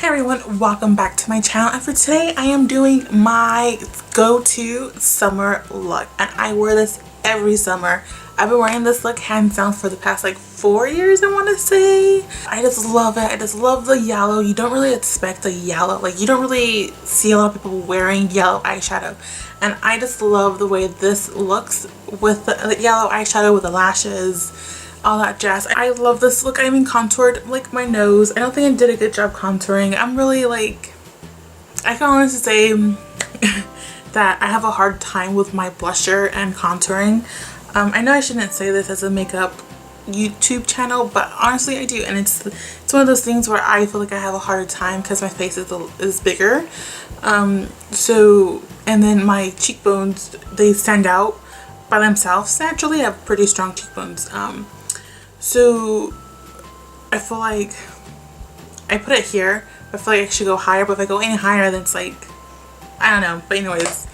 Hey everyone, welcome back to my channel, and for today I am doing my go-to summer look, and I wear this every summer. I've been wearing this look hands down for the past like 4 years, I want to say. I just love it. I just love the yellow. You don't really expect a yellow, like you don't really see a lot of people wearing yellow eyeshadow, and I just love the way this looks with the yellow eyeshadow with the lashes, all that jazz. I love this look. I even contoured like my nose. I don't think I did a good job contouring. I'm really like, I can honestly say that I have a hard time with my blusher and contouring. I know I shouldn't say this as a makeup YouTube channel, but honestly I do, and it's one of those things where I feel like I have a harder time because my face is bigger. And then my cheekbones, they stand out by themselves naturally. I have pretty strong cheekbones. So I feel like I put it here. I feel like I should go higher, but if I go any higher then it's like, I don't know. But anyways,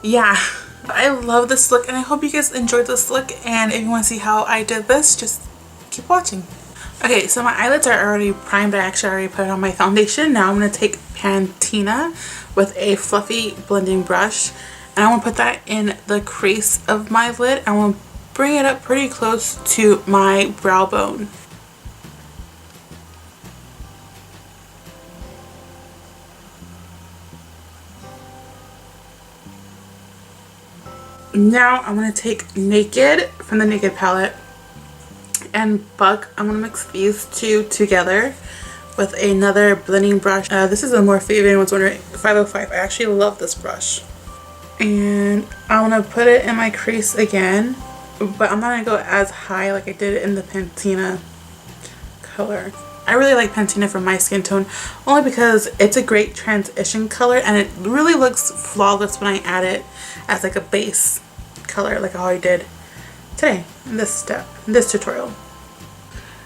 yeah, I love this look and I hope you guys enjoyed this look, and if you want to see how I did this, just keep watching. Okay, so my eyelids are already primed. I actually already put on my foundation. Now I'm going to take Pantina with a fluffy blending brush, and I want to put that in the crease of my lid. I want to bring it up pretty close to my brow bone. Now I'm going to take Naked from the Naked palette and Buck. I'm going to mix these two together with another blending brush. This is a Morphe, if anyone's wondering, 505. I actually love this brush. And I'm going to put it in my crease again, but I'm not going to go as high like I did in the Pantina color. I really like Pantina for my skin tone, only because it's a great transition color and it really looks flawless when I add it as like a base color, like how I did today in this step, in this tutorial.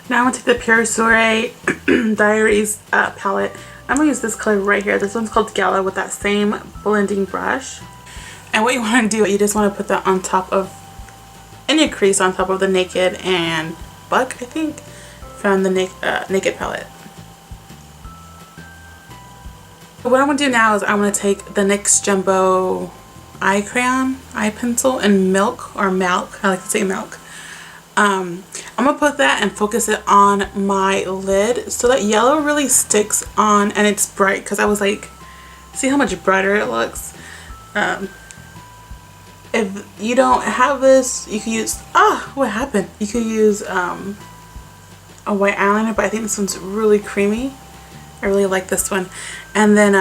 Now I'm going to take the Pure Soiree Diaries palette. I'm going to use this color right here. This one's called Gala, with that same blending brush. And what you want to do, you just want to put that on top of, in your crease, on top of the Naked and Buck, I think, from the Naked palette. What I'm going to do now is I'm going to take the NYX Jumbo eye crayon, eye pencil, and Milk, or Milk, I like to say Milk. I'm going to put that and focus it on my lid so that yellow really sticks on and it's bright, because I was like, see how much brighter it looks? If you don't have this, you could use, what happened? You could use a white eyeliner, but I think this one's really creamy. I really like this one. And then,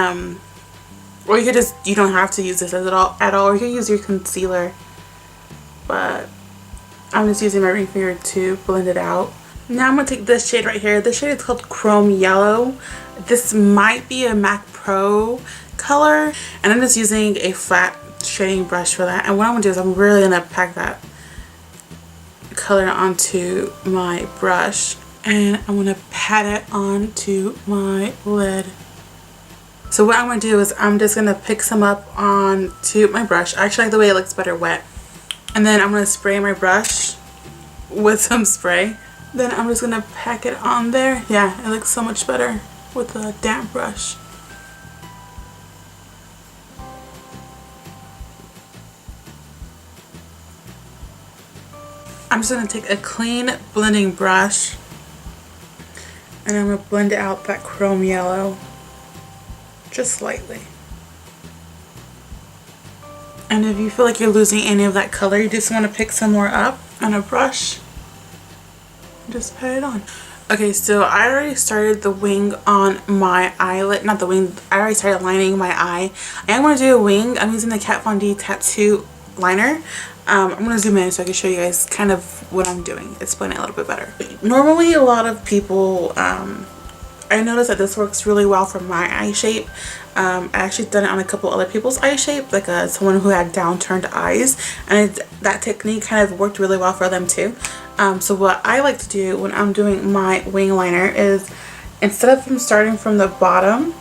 or you could just, you don't have to use this at all, or you could use your concealer. But I'm just using my ring finger to blend it out. Now I'm going to take this shade right here. This shade is called Chrome Yellow. This might be a MAC Pro color, and I'm just using a flat shading brush for that. And what I'm going to do is I'm really going to pack that color onto my brush, and I'm going to pat it onto my lid. So what I'm going to do is I'm just going to pick some up onto my brush. I actually like the way it looks better wet. And then I'm going to spray my brush with some spray. Then I'm just going to pack it on there. Yeah, it looks so much better with a damp brush. I'm just going to take a clean blending brush and I'm going to blend out that Chrome Yellow just slightly. And if you feel like you're losing any of that color, you just want to pick some more up on a brush and just pat it on. Okay, so I already started the wing on my eyelid, not the wing, I already started lining my eye. I am going to do a wing. I'm using the Kat Von D Tattoo liner. I'm going to zoom in so I can show you guys kind of what I'm doing, explain it a little bit better. Normally a lot of people, I noticed that this works really well for my eye shape. I actually done it on a couple other people's eye shape, like someone who had downturned eyes, and that technique kind of worked really well for them too. So what I like to do when I'm doing my wing liner is, instead of starting from the bottom,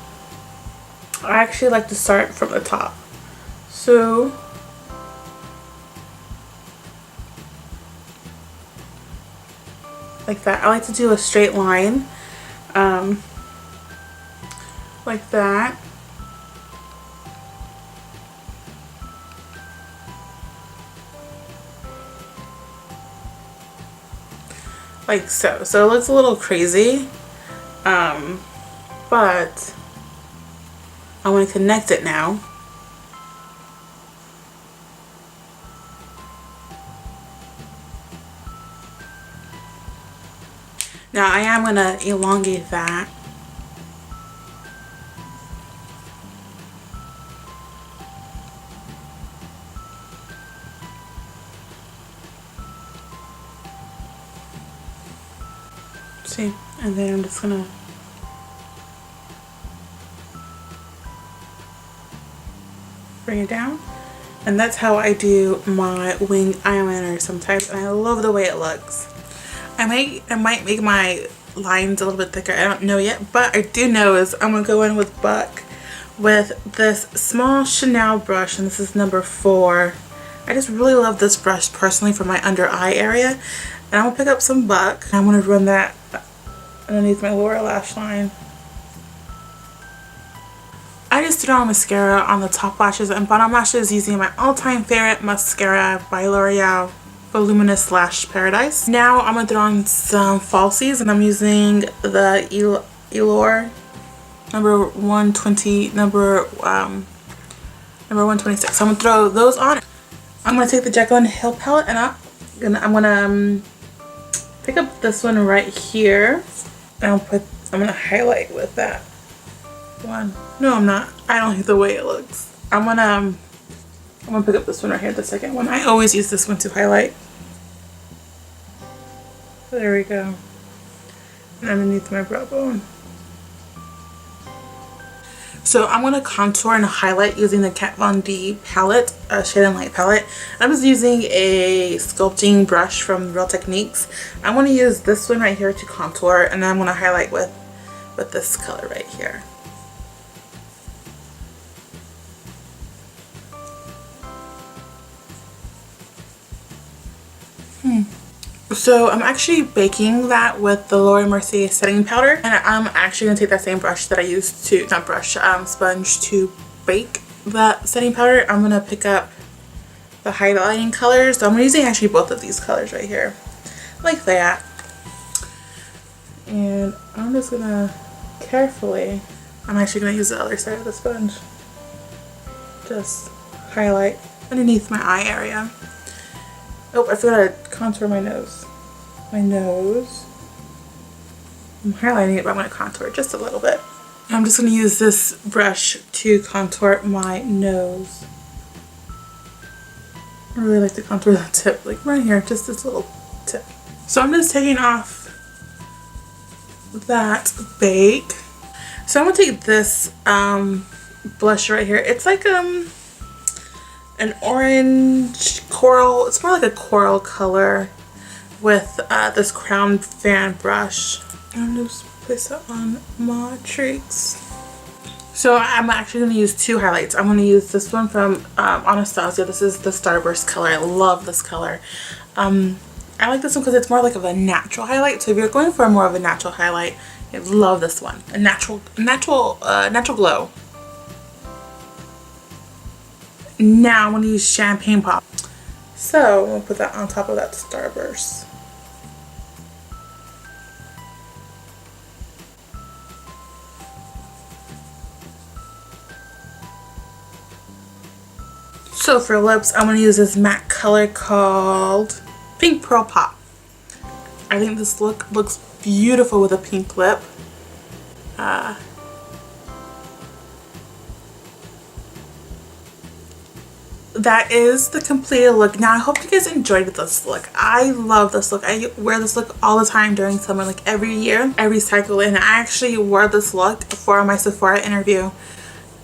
I actually like to start from the top. So like that. I like to do a straight line like that. Like so. So it looks a little crazy, but I want to connect it now. Now I am going to elongate that. See, and then I'm just going to bring it down. And that's how I do my wing eyeliner sometimes, and I love the way it looks. I might make my lines a little bit thicker, I don't know yet, but I do know is I'm gonna go in with Buck with this small Chanel brush, and this is number 4. I just really love this brush personally for my under eye area, and I'm gonna pick up some Buck. I'm gonna run that underneath my lower lash line. I just threw on mascara on the top lashes and bottom lashes using my all-time favorite mascara by L'Oreal, Voluminous Lash Paradise. Now I'm going to throw on some falsies, and I'm using the Elor number 120, number 126. So I'm going to throw those on. I'm going to take the Jekyll and Hill palette, and I'm going to pick up this one right here, and I'm going to highlight with that one. No, I'm not. I don't like the way it looks. I'm gonna pick up this one right here, the second one. I always use this one to highlight. There we go. And underneath my brow bone. So I'm gonna contour and highlight using the Kat Von D palette, Shade and Light palette. I'm just using a sculpting brush from Real Techniques. I'm gonna use this one right here to contour, and then I'm gonna highlight with this color right here. So I'm actually baking that with the Laura Mercier setting powder, and I'm actually going to take that same brush that I used to, not brush, sponge to bake that setting powder. I'm going to pick up the highlighting colors. So I'm using actually both of these colors right here, like that. And I'm just going to carefully, I'm actually going to use the other side of the sponge, just highlight underneath my eye area. Oh, I forgot to contour my nose. My nose. I'm highlighting it, but I'm going to contour it just a little bit. I'm just going to use this brush to contour my nose. I really like to contour the tip, like right here, just this little tip. So I'm just taking off that bake. So I'm going to take this blush right here. It's like an orange coral, it's more like a coral color, with this Crown Fan brush. I'm just place that on my cheeks. So I'm actually going to use 2 highlights. I'm going to use this one from Anastasia. This is the Starburst color. I love this color. I like this one because it's more like of a natural highlight. So if you're going for more of a natural highlight, I love this one. A natural glow. Now I'm going to use Champagne Pop. So I'm going to put that on top of that Starburst. So for lips, I'm going to use this matte color called Pink Pearl Pop. I think this look looks beautiful with a pink lip. That is the completed look. Now I hope you guys enjoyed this look. I love this look. I wear this look all the time during summer, like every year, every cycle, and I actually wore this look for my Sephora interview.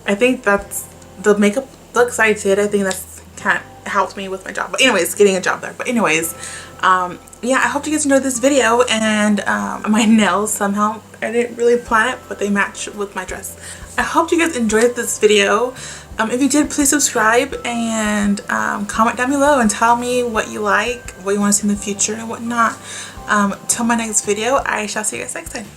I think that's the makeup looks I did. I think that's kind of helped me with my job. But anyways, getting a job there. But anyways, yeah, I hope you guys enjoyed this video, and my nails somehow, I didn't really plan it, but they match with my dress. I hope you guys enjoyed this video. If you did, please subscribe and comment down below and tell me what you like, what you want to see in the future and whatnot. Till my next video, I shall see you guys next time.